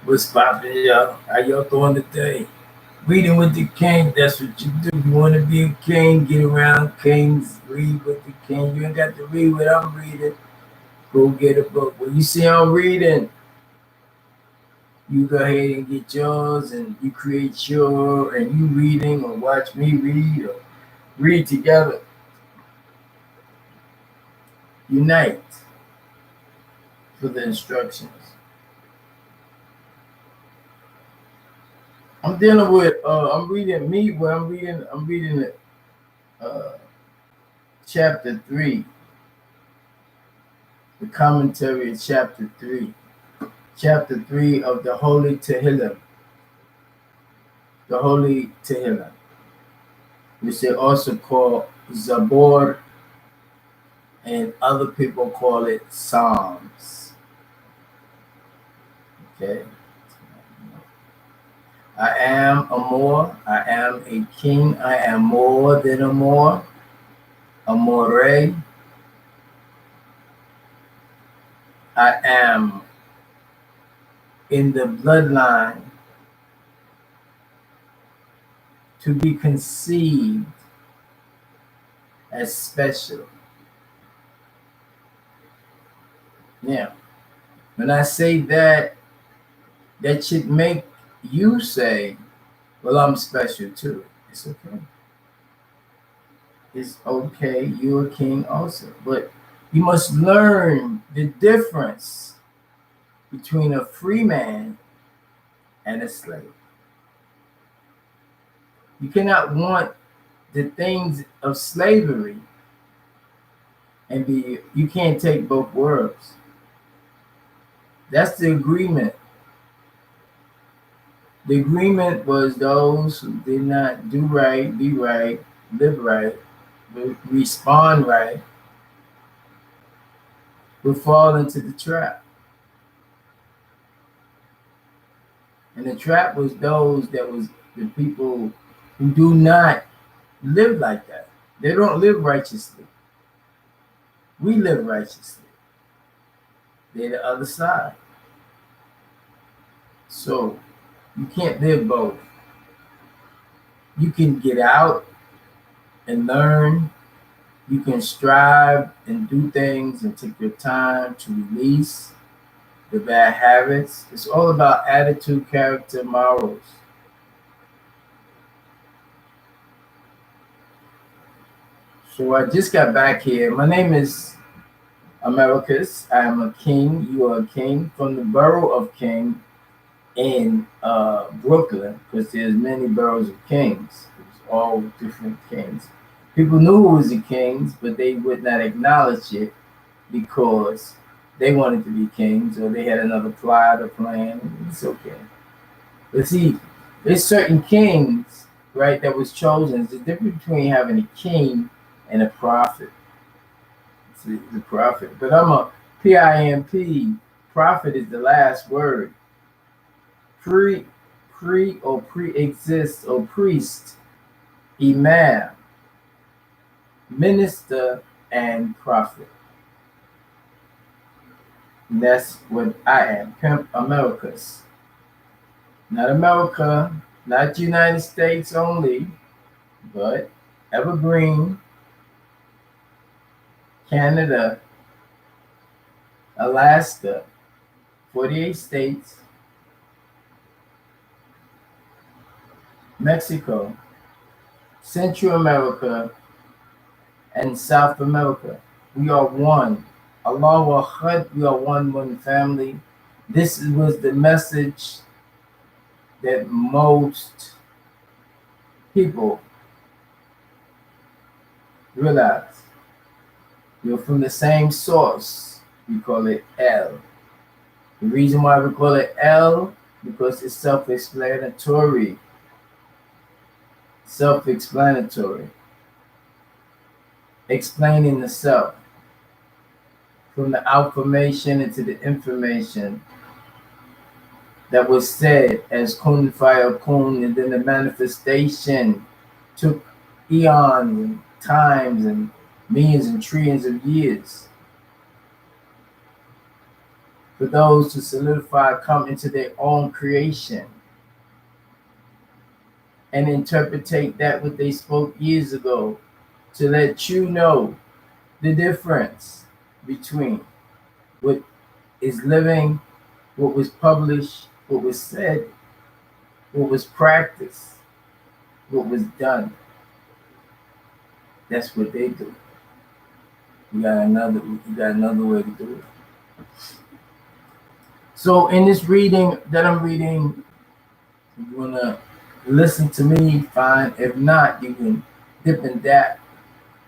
What's poppin', y'all? How y'all doing today? Reading with the king, that's what you do. You want to be a king, get around kings, read with the king. You ain't got to read what I'm reading. Go get a book. When you see I'm reading, you go ahead and get yours and you create your, and you reading or watch me read or read together. Unite for the instructions. I'm dealing with, I'm reading me, well, I'm reading uh, chapter 3, the commentary of chapter 3. Chapter 3 of the Holy Tehillim, the Holy Tehillim, which they also call Zabor, and other people call it Psalms. Okay. I am a moor, I am a king, I am more than a moor, a moore. I am in the bloodline to be conceived as special. Now, when I say that, that should make you say, well, I'm special too. It's okay. It's okay. You're a king also. But you must learn the difference between a free man and a slave. You cannot want the things of slavery and be, you can't take both worlds. That's the agreement. The agreement was those who did not do right, be right, live right, respond right, would fall into the trap. And the trap was those that was the people who do not live like that. They don't live righteously. We live righteously. They're the other side. So you can't live both. You can get out and learn. You can strive and do things and take your time to release the bad habits. It's all about attitude, character, morals. So I just got back here. My name is Americas. I am a king. You are a king from the borough of King in Brooklyn, because there's many boroughs of kings. There's all different kings. People knew who was the kings, but they would not acknowledge it because they wanted to be kings or they had another plot or plan. It's okay. But see, there's certain kings, right, that was chosen. There's a difference between having a king and a prophet. See, the prophet. But I'm a P.I.M.P. Prophet is the last word. Pre or pre-exist or priest, imam, minister, and prophet. And that's what I am. P.I.M.P. Americas. Not America, not United States only, but Evergreen, Canada, Alaska, 48 states, Mexico, Central America, and South America. We are one. Allahu Akbar, we are one family. This was the message that most people realize. We're from the same source. We call it El. The reason why we call it El, because it's self-explanatory. Self-explanatory. Explaining the self. From the affirmation into the information that was said as kun fire kun, and then the manifestation took eons and times and millions and trillions of years. for those to solidify, come into their own creation and interpretate that what they spoke years ago, to let you know the difference between what is living, what was published, what was said, what was practiced, what was done. That's what they do. You got another way to do it. So in this reading that I'm reading, you wanna listen to me, fine. If not, you can dip and dap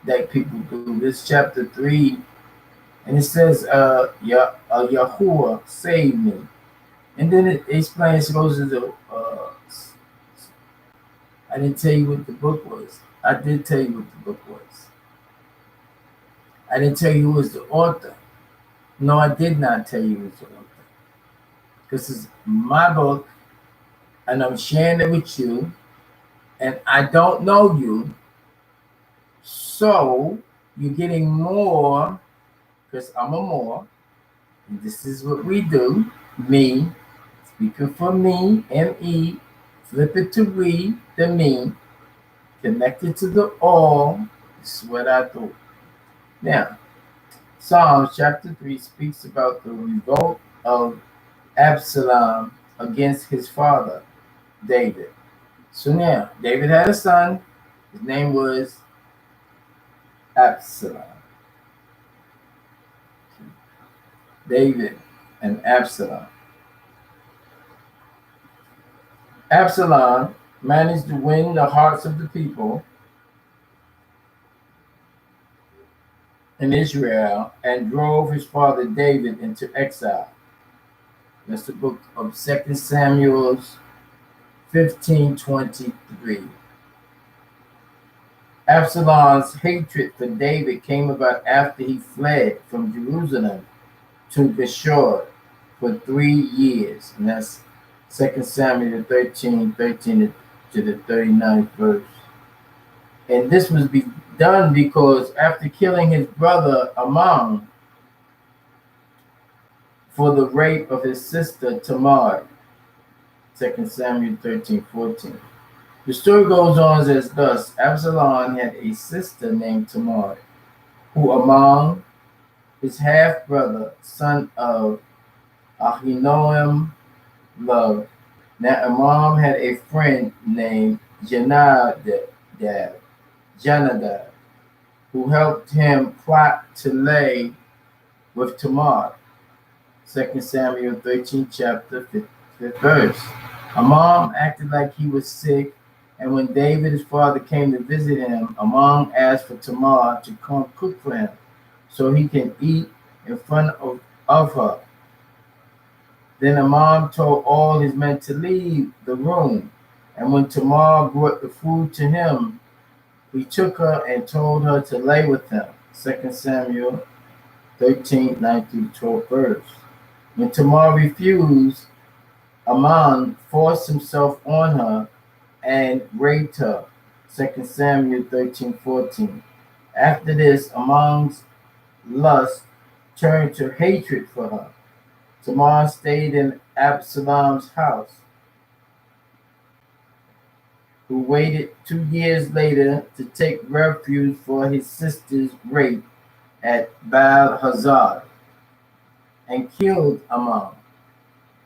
like people do. This chapter 3, and it says, Yahuwah save me. And then it explains, it goes into, I didn't tell you what the book was. I did tell you what the book was. I didn't tell you who was the author. No, I did not tell you who was the author. This is my book, and I'm sharing it with you, and I don't know you, so you're getting more, because I'm a more, and this is what we do. Me, speaking for me, M-E, flip it to we, the me, connected to the all. This is what I do. Now, Psalms chapter 3 speaks about the revolt of Absalom against his father, David. So now, David had a son. His name was Absalom. David and Absalom. Absalom managed to win the hearts of the people in Israel and drove his father David into exile. That's the book of 2 Samuel 15:23. Absalom's hatred for David came about after he fled from Jerusalem to Geshur for 3 years. And that's 2 Samuel 13 to the 39th verse. And this was done because after killing his brother Amon for the rape of his sister Tamar, 2 Samuel 13:14. The story goes on as thus: Absalom had a sister named Tamar, who Amon, his half-brother, son of Ahinoam, loved. Now Amon had a friend named Jonadab, who helped him plot to lay with Tamar. 2 Samuel 13, chapter 5th verse. Amon acted like he was sick, and when David, his father, came to visit him, Amon asked for Tamar to come cook for him so he can eat in front of her. Then Amon told all his men to leave the room, and when Tamar brought the food to him, he took her and told her to lay with him. 2 Samuel 13, 9 through 12 verse. When Tamar refused, Amon forced himself on her and raped her. 2 Samuel 13:14. After this, Amon's lust turned to hatred for her. Tamar stayed in Absalom's house, who waited 2 years later to take refuge for his sister's rape at Baal Hazard, and killed Amon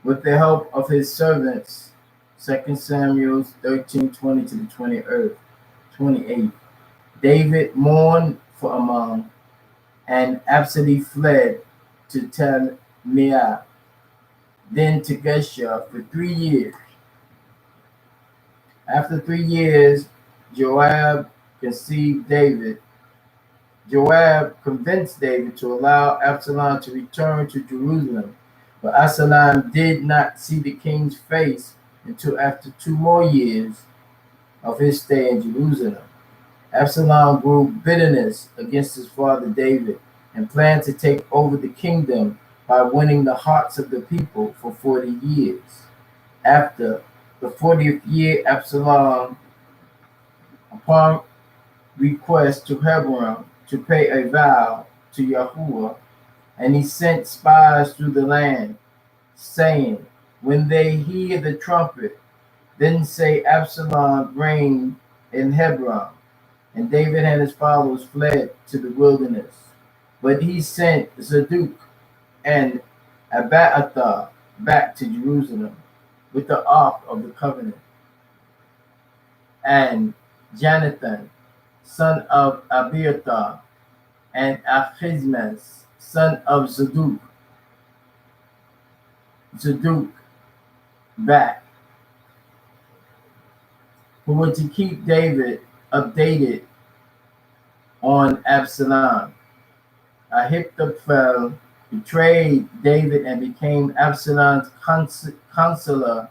with the help of his servants. 2 Samuel 13:20 to the 28. David mourned for Amon, and Absalom fled to Talmai, then to Geshur for 3 years. After 3 years, Joab conceived David. Joab convinced David to allow Absalom to return to Jerusalem, but Absalom did not see the king's face until after 2 more years of his stay in Jerusalem. Absalom grew bitterness against his father David and planned to take over the kingdom by winning the hearts of the people for 40 years. After the 40th year, Absalom, upon request to Hebron to pay a vow to Yahuwah, And he sent spies through the land, saying, when they hear the trumpet, then say Absalom reigned in Hebron, and David and his followers fled to the wilderness. But he sent Zadok and Abiathar back to Jerusalem with the ark of the covenant, and Jonathan, son of Abiathar, and Achimaaz, son of Zadok back, who were to keep David updated on Absalom. Ahithophel betrayed David and became Absalom's counselor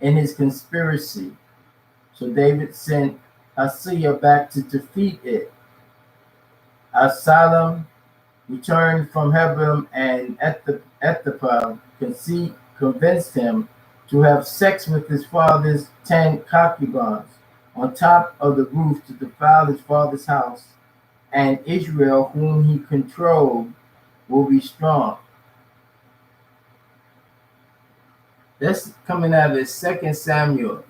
in his conspiracy. So David sent Asaiah back to defeat it. Absalom returned from Hebron, and Ahithophel convinced him to have sex with his father's 10 concubines on top of the roof to defile his father's house, and Israel, whom he controlled, will be strong. That's coming out of 2 Samuel,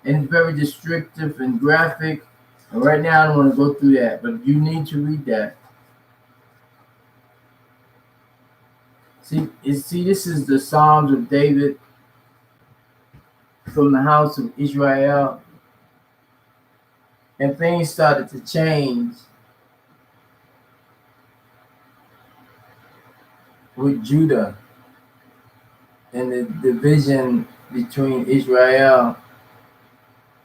and it's very descriptive and graphic. And right now, I don't want to go through that, but you need to read that. See, this is the Psalms of David from the house of Israel, and things started to change with Judah and the division between Israel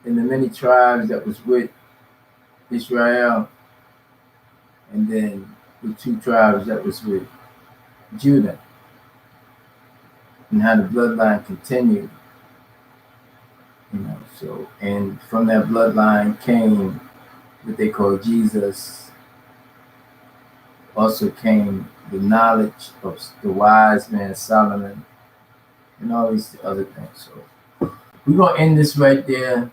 and the many tribes that was with Israel, and then the 2 tribes that was with Judah, and how the bloodline continued. So, and from that bloodline came what they call Jesus. Also came the knowledge of the wise man Solomon, and all these other things. So we're gonna end this right there.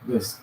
Just